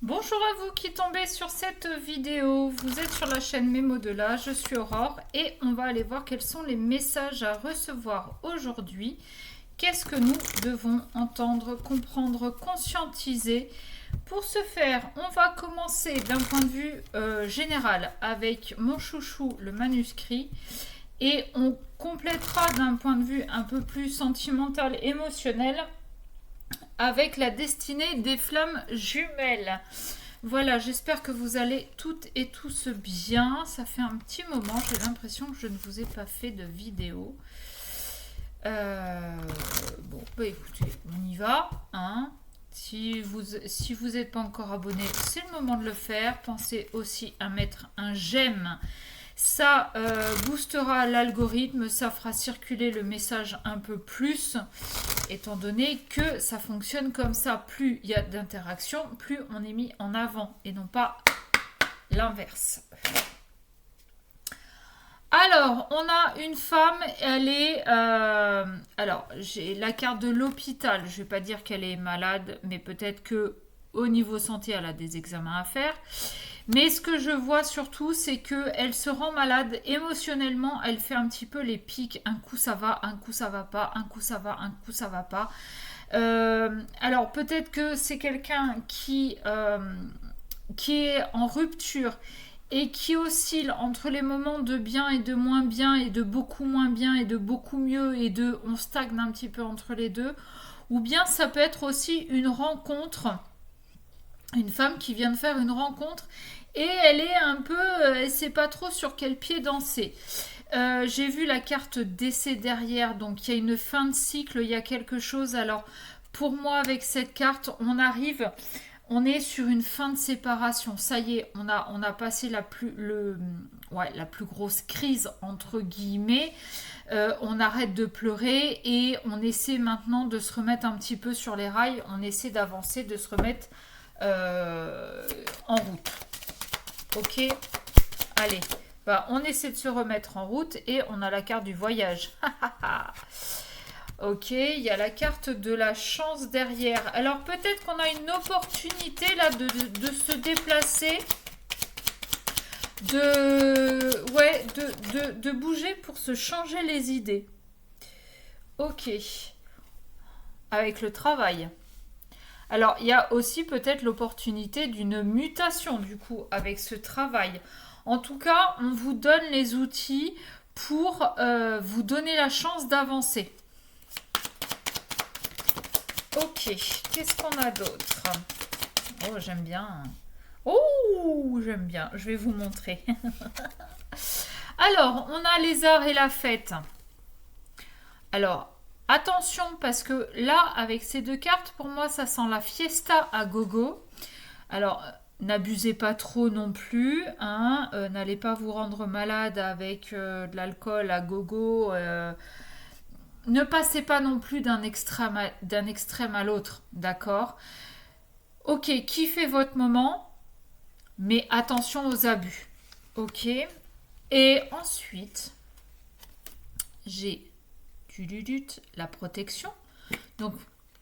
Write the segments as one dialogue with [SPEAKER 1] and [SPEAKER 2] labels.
[SPEAKER 1] Bonjour à vous qui tombez sur cette vidéo. Vous êtes sur la chaîne Mémo de là, je suis Aurore et on va aller voir quels sont les messages à recevoir aujourd'hui. Qu'est-ce que nous devons entendre, comprendre, conscientiser. Pour ce faire, on va commencer d'un point de vue général avec mon chouchou, le manuscrit, et on complétera d'un point de vue un peu plus sentimental, émotionnel, avec la destinée des flammes jumelles. Voilà, j'espère que vous allez toutes et tous bien. Ça fait un petit moment, j'ai l'impression que je ne vous ai pas fait de vidéo. Bon, bah écoutez, on y va. Hein. Si vous n'êtes pas encore abonné, c'est le moment de le faire. Pensez aussi à mettre un j'aime. Ça boostera l'algorithme, ça fera circuler le message un peu plus, étant donné que ça fonctionne comme ça. Plus il y a d'interaction, plus on est mis en avant et non pas l'inverse. Alors, on a une femme, elle est... alors, j'ai la carte de l'hôpital. Je ne vais pas dire qu'elle est malade, mais peut-être que au niveau santé, elle a des examens à faire. Mais ce que je vois surtout, c'est qu'elle se rend malade émotionnellement. Elle fait un petit peu les pics. Un coup ça va, un coup ça va pas, un coup ça va, un coup ça va pas. Alors peut-être que c'est quelqu'un qui est en rupture et qui oscille entre les moments de bien et de moins bien et de beaucoup moins bien et de beaucoup mieux et de on stagne un petit peu entre les deux. Ou bien ça peut être aussi une rencontre, une femme qui vient de faire une rencontre et elle est un peu, elle sait pas trop sur quel pied danser. J'ai vu la carte décès derrière, donc il y a une fin de cycle, il y a quelque chose. Alors pour moi avec cette carte, on est sur une fin de séparation. Ça y est, on a passé la plus grosse crise entre guillemets. On arrête de pleurer et on essaie maintenant de se remettre un petit peu sur les rails. On essaie d'avancer, de se remettre en route. Ok, allez, bah, on essaie de se remettre en route et on a la carte du voyage. Ok, il y a la carte de la chance derrière. Alors peut-être qu'on a une opportunité là de se déplacer, de bouger pour se changer les idées. Ok, avec le travail. Alors, il y a aussi peut-être l'opportunité d'une mutation, du coup, avec ce travail. En tout cas, on vous donne les outils pour vous donner la chance d'avancer. Ok, qu'est-ce qu'on a d'autre? Oh, j'aime bien. Oh, j'aime bien. Je vais vous montrer. Alors, on a les arts et la fête. Alors, attention, parce que là, avec ces deux cartes, pour moi, ça sent la fiesta à gogo. Alors, n'abusez pas trop non plus. Hein, n'allez pas vous rendre malade avec de l'alcool à gogo. Ne passez pas non plus d'un extrême à l'autre. D'accord? Ok, kiffez votre moment, mais attention aux abus. Ok? Et ensuite, j'ai la protection. Donc,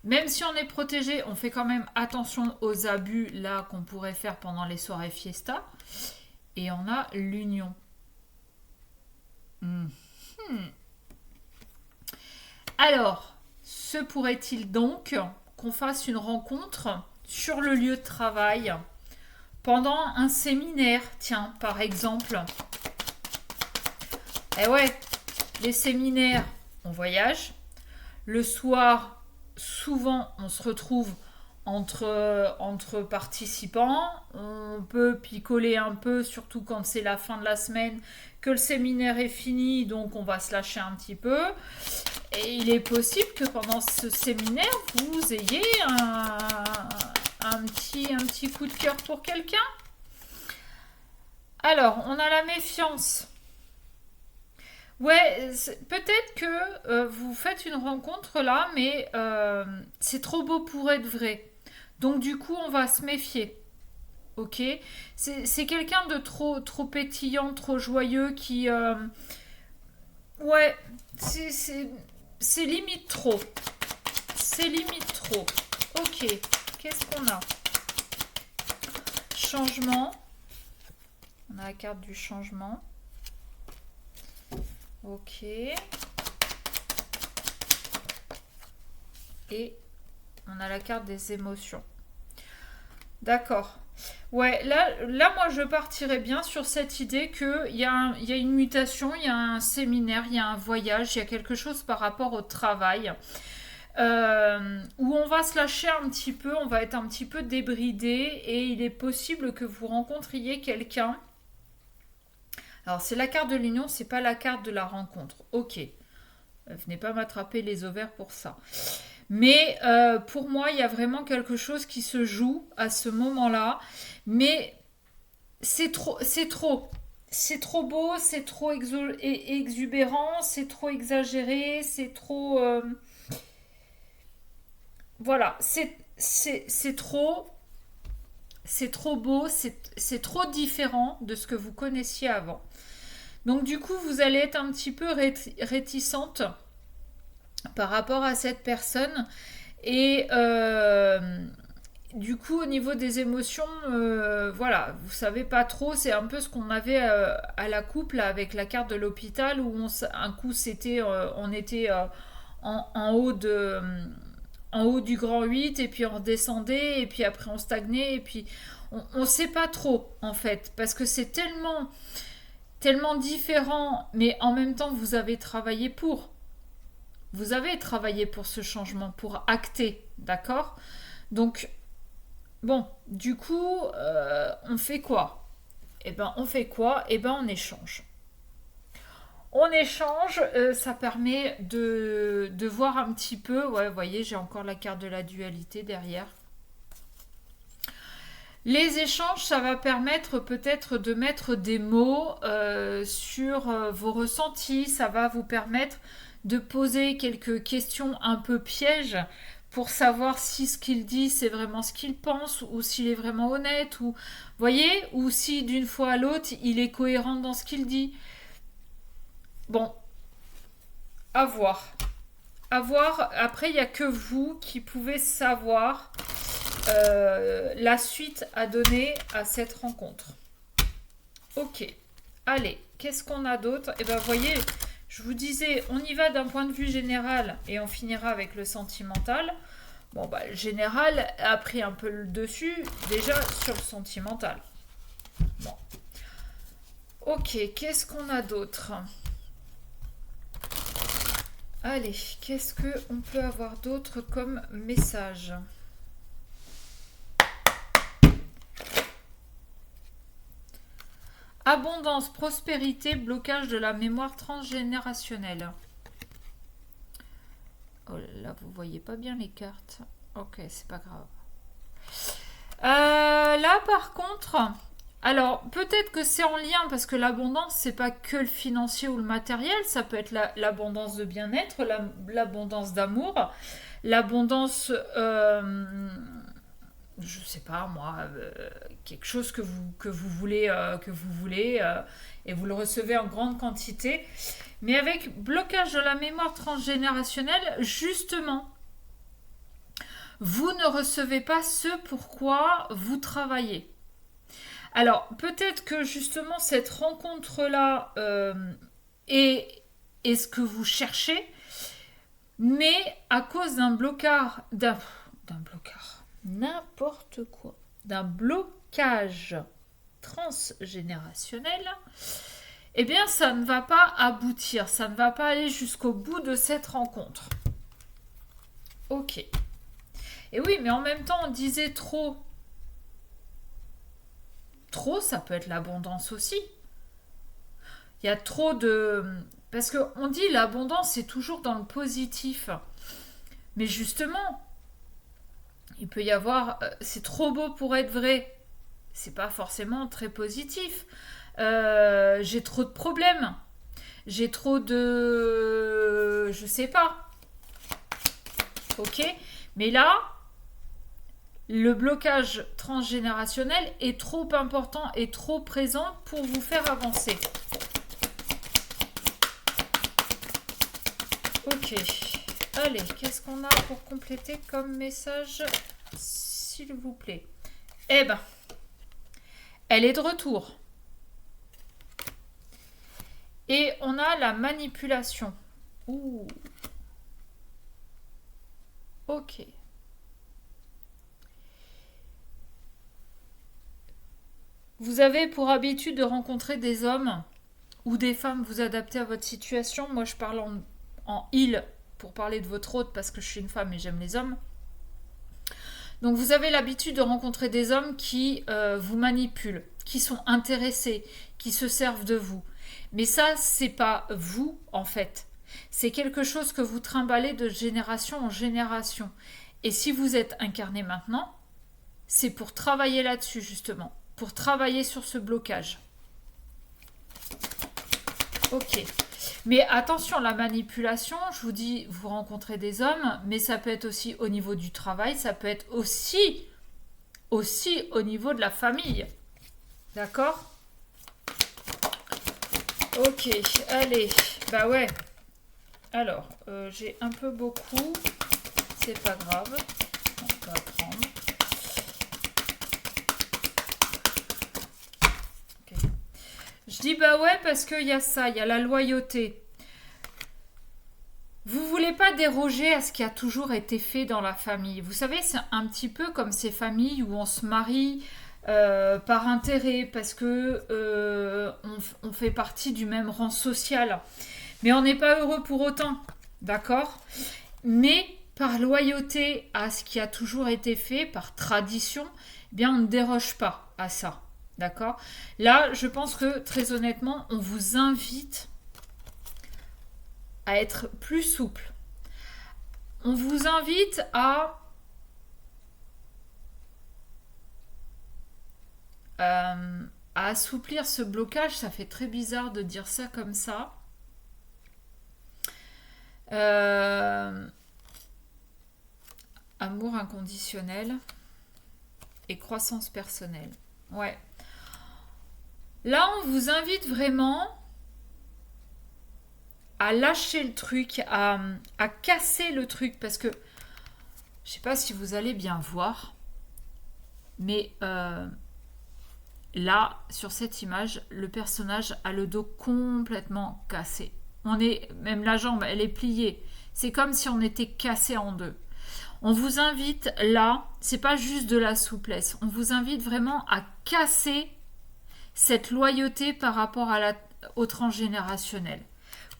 [SPEAKER 1] même si on est protégé, on fait quand même attention aux abus là qu'on pourrait faire pendant les soirées fiesta. Et on a l'union. Alors, se pourrait-il donc qu'on fasse une rencontre sur le lieu de travail pendant un séminaire, tiens, par exemple. Eh ouais, les séminaires, on voyage. Le soir, souvent, on se retrouve entre participants. On peut picoler un peu, surtout quand c'est la fin de la semaine, que le séminaire est fini, donc on va se lâcher un petit peu. Et il est possible que pendant ce séminaire, vous ayez un petit coup de cœur pour quelqu'un. Alors, on a la méfiance. Ouais, peut-être que vous faites une rencontre là, mais c'est trop beau pour être vrai. Donc du coup, on va se méfier. Ok? C'est quelqu'un de trop pétillant, trop joyeux qui... ouais, c'est limite trop. C'est limite trop. Ok, qu'est-ce qu'on a? changement. On a la carte du changement. Ok. Et on a la carte des émotions. D'accord. Ouais, là, moi, je partirais bien sur cette idée qu'il y a une mutation, il y a un séminaire, il y a un voyage, il y a quelque chose par rapport au travail. Où on va se lâcher un petit peu, on va être un petit peu débridé et il est possible que vous rencontriez quelqu'un. Alors, c'est la carte de l'union, c'est pas la carte de la rencontre. Ok. Venez pas m'attraper les ovaires pour ça. Mais pour moi, il y a vraiment quelque chose qui se joue à ce moment-là. Mais c'est trop beau, c'est trop exubérant, c'est trop exagéré, c'est trop... voilà, c'est trop beau, c'est trop différent de ce que vous connaissiez avant. Donc du coup, vous allez être un petit peu réticente par rapport à cette personne. Et du coup, au niveau des émotions, voilà, vous savez pas trop. C'est un peu ce qu'on avait à la coupe là, avec la carte de l'hôpital où un coup c'était, on était en haut en haut du grand 8 et puis on redescendait et puis après on stagnait et puis on sait pas trop en fait parce que c'est tellement différent, mais en même temps vous avez travaillé pour. Vous avez travaillé pour ce changement, pour acter, d'accord? Donc, bon, du coup, on fait quoi? Eh ben, on fait quoi? Eh ben, on échange. On échange, ça permet de voir un petit peu. Ouais, vous voyez, j'ai encore la carte de la dualité derrière. Les échanges, ça va permettre peut-être de mettre des mots sur vos ressentis. Ça va vous permettre de poser quelques questions un peu pièges pour savoir si ce qu'il dit c'est vraiment ce qu'il pense ou s'il est vraiment honnête ou voyez ou si d'une fois à l'autre il est cohérent dans ce qu'il dit. Bon, à voir. À voir. Après, il n'y a que vous qui pouvez savoir la suite à donner à cette rencontre. Ok. Allez, qu'est-ce qu'on a d'autre? Eh bien, vous voyez, je vous disais, on y va d'un point de vue général et on finira avec le sentimental. Bon, bah, le général a pris un peu le dessus déjà sur le sentimental. Bon. Ok, qu'est-ce qu'on a d'autre? Allez, qu'est-ce qu'on peut avoir d'autre comme message? Abondance, prospérité, blocage de la mémoire transgénérationnelle. Oh là, vous voyez pas bien les cartes. Ok, c'est pas grave. Là, par contre, alors peut-être que c'est en lien parce que l'abondance, c'est pas que le financier ou le matériel, ça peut être l'abondance de bien-être, l'abondance d'amour, l'abondance, je sais pas moi, quelque chose que vous voulez, et vous le recevez en grande quantité. Mais avec blocage de la mémoire transgénérationnelle, justement, vous ne recevez pas ce pourquoi vous travaillez. Alors, peut-être que justement, cette rencontre-là est ce que vous cherchez, mais à cause d'un blocage, n'importe quoi, d'un blocage transgénérationnel, eh bien, ça ne va pas aboutir, ça ne va pas aller jusqu'au bout de cette rencontre. Ok. Et oui, mais en même temps, on disait trop. Trop, ça peut être l'abondance aussi. Il y a trop de... Parce qu'on dit l'abondance, c'est toujours dans le positif. Mais justement, il peut y avoir... c'est trop beau pour être vrai. C'est pas forcément très positif. J'ai trop de problèmes. J'ai trop de... Je sais pas. Ok. Mais là, le blocage transgénérationnel est trop important et trop présent pour vous faire avancer. Ok. Allez, qu'est-ce qu'on a pour compléter comme message, s'il vous plaît? Eh ben, Elle est de retour. Et on a la manipulation. Ouh. Ok. Vous avez pour habitude de rencontrer des hommes ou des femmes vous adapter à votre situation. Moi, je parle en il pour parler de votre hôte parce que je suis une femme et j'aime les hommes. Donc, vous avez l'habitude de rencontrer des hommes qui vous manipulent, qui sont intéressés, qui se servent de vous. Mais ça, c'est pas vous, en fait. C'est quelque chose que vous trimballez de génération en génération. Et si vous êtes incarné maintenant, c'est pour travailler là-dessus, justement. Pour travailler sur ce blocage. Ok. Mais attention, la manipulation, je vous dis, vous rencontrez des hommes, mais ça peut être aussi au niveau du travail, ça peut être aussi au niveau de la famille. D'accord? Ok, allez. Bah ouais. Alors, j'ai un peu beaucoup. C'est pas grave. On va prendre. Je dis bah ouais parce qu'il y a ça, il y a la loyauté. Vous voulez pas déroger à ce qui a toujours été fait dans la famille. Vous savez, c'est un petit peu comme ces familles où on se marie par intérêt, parce que on fait partie du même rang social. Mais on n'est pas heureux pour autant, d'accord? Mais par loyauté à ce qui a toujours été fait, par tradition, eh bien on ne déroge pas à ça. D'accord? Là, je pense que très honnêtement, on vous invite à être plus souple. On vous invite à assouplir ce blocage. Ça fait très bizarre de dire ça comme ça. Amour inconditionnel et croissance personnelle. Ouais. Là, on vous invite vraiment à lâcher le truc, à casser le truc, parce que je sais pas si vous allez bien voir, mais là, sur cette image, le personnage a le dos complètement cassé. Même la jambe, elle est pliée. C'est comme si on était cassé en deux. On vous invite là, c'est pas juste de la souplesse, on vous invite vraiment à casser cette loyauté par rapport au transgénérationnel.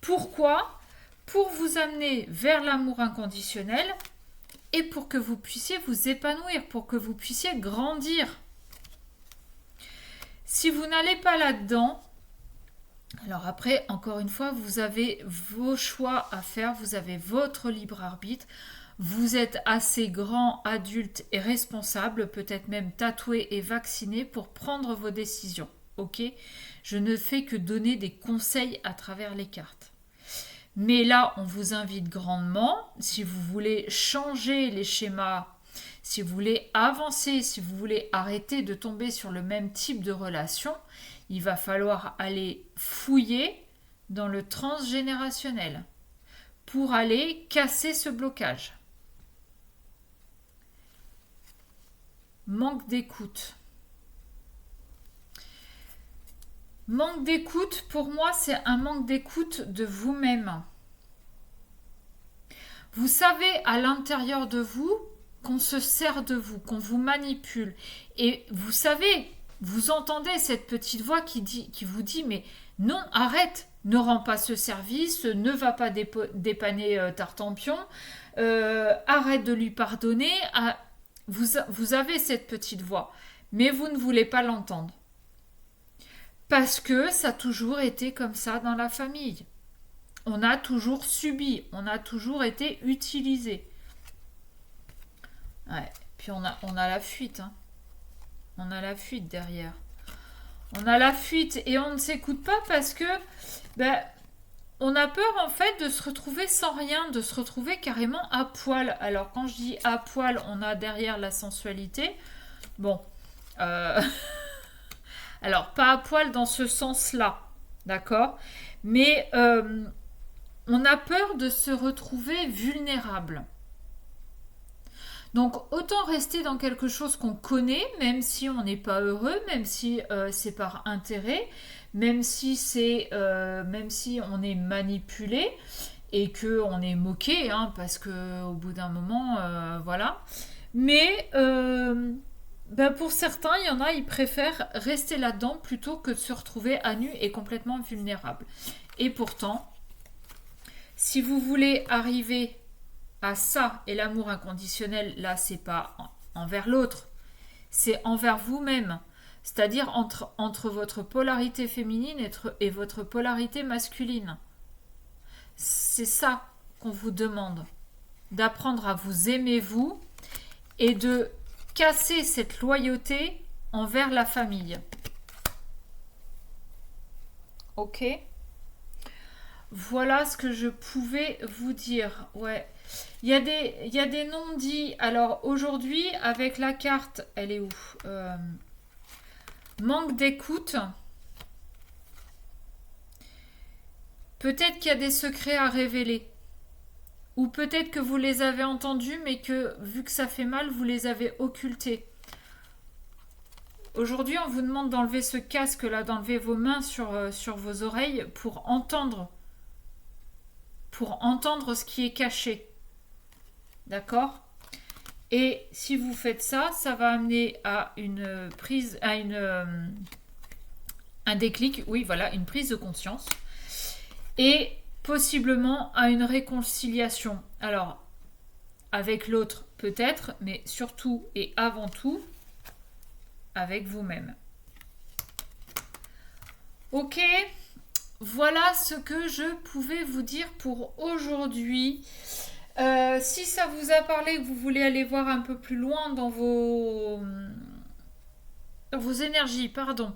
[SPEAKER 1] Pourquoi? Pour vous amener vers l'amour inconditionnel et pour que vous puissiez vous épanouir, pour que vous puissiez grandir. Si vous n'allez pas là-dedans, alors après, encore une fois, vous avez vos choix à faire, vous avez votre libre arbitre, vous êtes assez grand, adulte et responsable, peut-être même tatoué et vacciné pour prendre vos décisions. Ok? Je ne fais que donner des conseils à travers les cartes. Mais là, on vous invite grandement, si vous voulez changer les schémas, si vous voulez avancer, si vous voulez arrêter de tomber sur le même type de relation, il va falloir aller fouiller dans le transgénérationnel pour aller casser ce blocage. Manque d'écoute. Manque d'écoute, pour moi, c'est un manque d'écoute de vous-même. Vous savez à l'intérieur de vous qu'on se sert de vous, qu'on vous manipule. Et vous savez, vous entendez cette petite voix qui vous dit « Mais non, arrête, ne rends pas ce service, ne va pas dépanner Tartampion, arrête de lui pardonner. » Vous avez cette petite voix, mais vous ne voulez pas l'entendre. Parce que ça a toujours été comme ça dans la famille. On a toujours subi, on a toujours été utilisé. Ouais. Puis on a la fuite. Hein. On a la fuite derrière. On a la fuite et on ne s'écoute pas parce que on a peur en fait de se retrouver sans rien, de se retrouver carrément à poil. Alors quand je dis à poil, on a derrière la sensualité. Bon. Alors, pas à poil dans ce sens-là, d'accord? Mais on a peur de se retrouver vulnérable. Donc autant rester dans quelque chose qu'on connaît, même si on n'est pas heureux, même si c'est par intérêt, même si on est manipulé et que on est moqué, hein, parce que au bout d'un moment, voilà. Mais ben, pour certains, il y en a, ils préfèrent rester là-dedans plutôt que de se retrouver à nu et complètement vulnérable. Et pourtant, si vous voulez arriver à ça, et l'amour inconditionnel, là, c'est pas envers l'autre, c'est envers vous-même. C'est-à-dire entre votre polarité féminine et votre polarité masculine. C'est ça qu'on vous demande. D'apprendre à vous aimer vous et de casser cette loyauté envers la famille. Ok? Voilà ce que je pouvais vous dire. Ouais. Il y a des non-dits. Alors aujourd'hui, avec la carte, elle est où? Manque d'écoute. Peut-être qu'il y a des secrets à révéler. Ou peut-être que vous les avez entendus, mais que vu que ça fait mal, vous les avez occultés. Aujourd'hui, on vous demande d'enlever ce casque-là, d'enlever vos mains sur vos oreilles pour entendre ce qui est caché. D'accord? Et si vous faites ça, ça va amener à une prise, à un déclic, oui, voilà, une prise de conscience. Et possiblement à une réconciliation. Alors, avec l'autre peut-être, mais surtout et avant tout, avec vous-même. Ok, voilà ce que je pouvais vous dire pour aujourd'hui. Si ça vous a parlé, que vous voulez aller voir un peu plus loin dans vos énergies, pardon,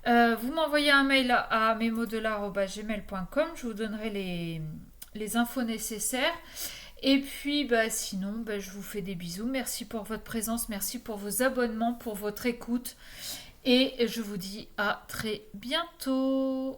[SPEAKER 1] vous m'envoyez un mail à memodelart@gmail.com, je vous donnerai les infos nécessaires. Et puis bah, sinon, bah, je vous fais des bisous. Merci pour votre présence, merci pour vos abonnements, pour votre écoute. Et je vous dis à très bientôt.